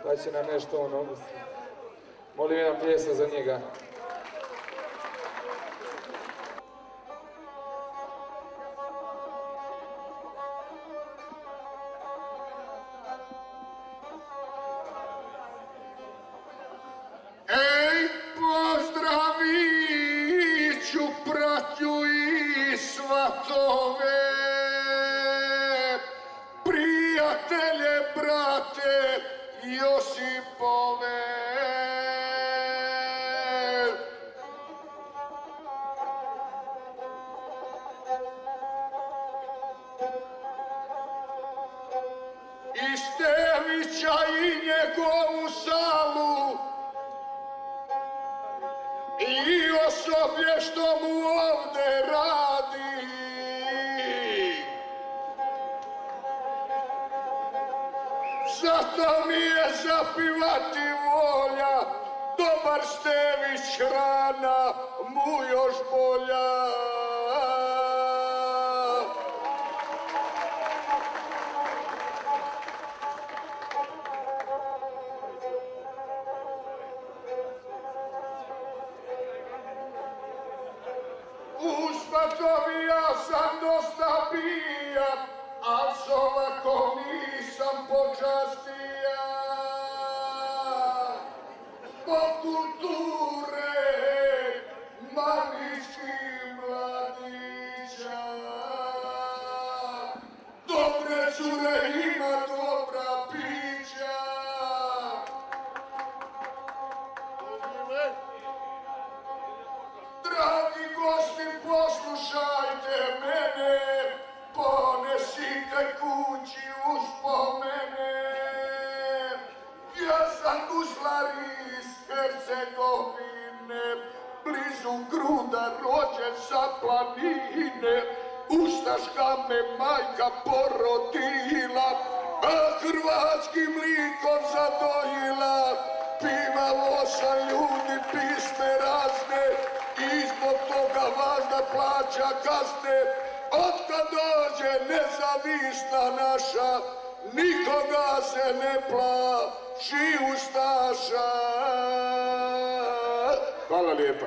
pa će nam nešto ono... Molim jedan pjesma za njega. Ej, pozdravit ću pratnju i svatove, prijatelje, brate, Josipove. I Stevića i njegovu salu, i osoblje što mu ovde radi. Zato mi je zapivati volja, dobar Stević, hrana mu još bolja. U Spatovi ja sam dosta bija, al s ovako nisam počastija. Zbog kulture maničkih mladića, dobre cure ima dobra pića. Dragi gosti, poslušajte mene, ponesite kući uspomene. Ja sam guslar iz Hercegovine, blizu Gruda, rođen sa planine. Ustaška me majka porodila, a hrvatskim likom zadojila. Pivalo sam ljudi pisme razne i zbog toga važda plaća kazne. Otkad dođe nezavisna naša, nikoga se ne plaši ustaša. Hvala lijepa.